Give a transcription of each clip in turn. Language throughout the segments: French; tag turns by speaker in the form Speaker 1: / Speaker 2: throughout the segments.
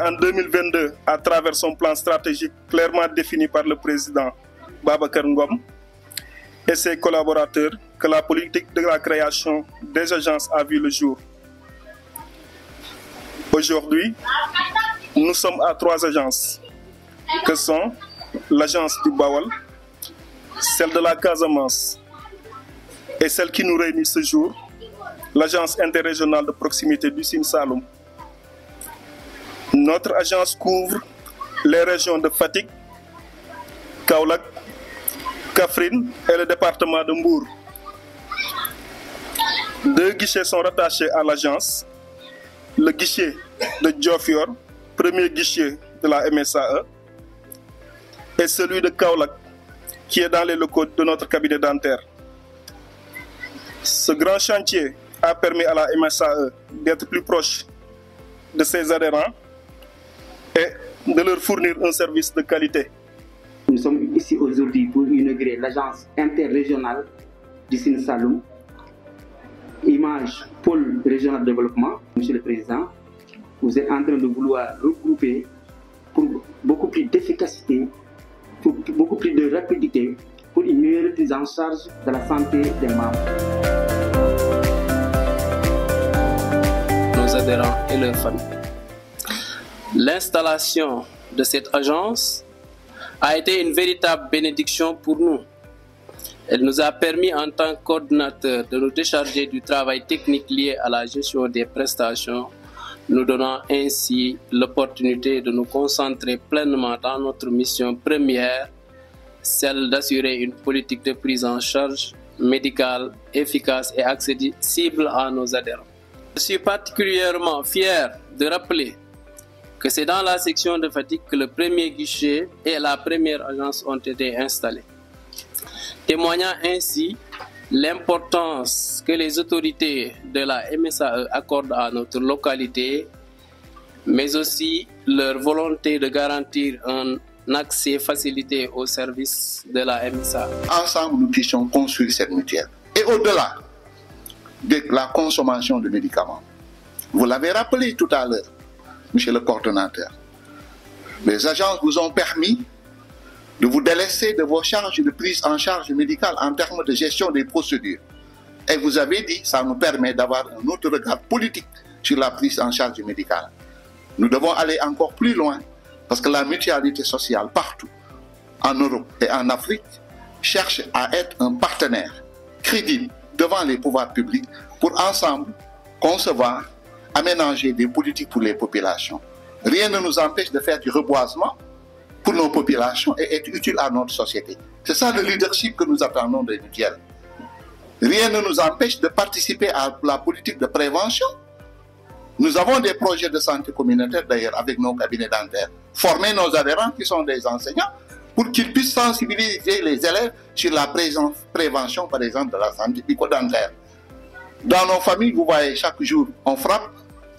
Speaker 1: en 2022 à travers son plan stratégique clairement défini par le président Babacar Ngom et ses collaborateurs que la politique de la création des agences a vu le jour. Aujourd'hui, nous sommes à 3 agences, que sont l'agence du Bawal, celle de la Casamance et celle qui nous réunit ce jour, l'agence interrégionale de proximité du Sine Saloum. Notre agence couvre les régions de Fatick, Kaolack, Kaffrine et le département de Mbour. 2 guichets sont rattachés à l'agence. Le guichet de Diofior, premier guichet de la MSAE, et celui de Kaolack, qui est dans les locaux de notre cabinet dentaire. Ce grand chantier a permis à la MSAE d'être plus proche de ses adhérents et de leur fournir un service de qualité.
Speaker 2: Nous sommes ici aujourd'hui pour inaugurer l'agence interrégionale du Sine Saloum, image pôle régional de développement. Monsieur le Président, vous êtes en train de vouloir regrouper pour beaucoup plus d'efficacité, pour beaucoup plus de rapidité, pour une meilleure prise en charge de la santé des membres.
Speaker 3: Nos adhérents et leurs familles. L'installation de cette agence a été une véritable bénédiction pour nous. Elle nous a permis en tant que coordinateur de nous décharger du travail technique lié à la gestion des prestations, nous donnant ainsi l'opportunité de nous concentrer pleinement dans notre mission première, celle d'assurer une politique de prise en charge médicale efficace et accessible à nos adhérents. Je suis particulièrement fier de rappeler que c'est dans la section de Fatick que le premier guichet et la première agence ont été installés, témoignant ainsi l'importance que les autorités de la MSAE accordent à notre localité, mais aussi leur volonté de garantir un accès facilité aux services de la MSAE.
Speaker 4: Ensemble, nous puissions construire cette mutuelle. Et au-delà de la consommation de médicaments, vous l'avez rappelé tout à l'heure, monsieur le coordonnateur, les agences vous ont permis de vous délaisser de vos charges de prise en charge médicale en termes de gestion des procédures. Et vous avez dit, ça nous permet d'avoir un autre regard politique sur la prise en charge médicale. Nous devons aller encore plus loin, parce que la mutualité sociale partout, en Europe et en Afrique, cherche à être un partenaire crédible devant les pouvoirs publics pour ensemble concevoir, aménager des politiques pour les populations. Rien ne nous empêche de faire du reboisement pour nos populations et être utile à notre société. C'est ça le leadership que nous attendons des mutuelles. Rien ne nous empêche de participer à la politique de prévention. Nous avons des projets de santé communautaire d'ailleurs avec nos cabinets dentaires. Former nos adhérents qui sont des enseignants pour qu'ils puissent sensibiliser les élèves sur la prévention par exemple de la santé bucco-dentaire. Dans nos familles, vous voyez, chaque jour on frappe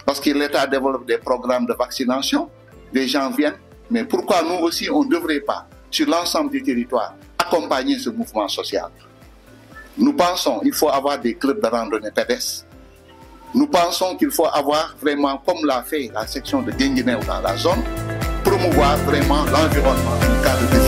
Speaker 4: parce que l'État développe des programmes de vaccination. Les gens viennent. Mais pourquoi nous aussi, on ne devrait pas, sur l'ensemble du territoire, accompagner ce mouvement social? Nous pensons qu'il faut avoir des clubs de randonnée pédestre. Nous pensons qu'il faut avoir vraiment, comme l'a fait la section de Guinguinéo dans la zone, promouvoir vraiment l'environnement, le cadre de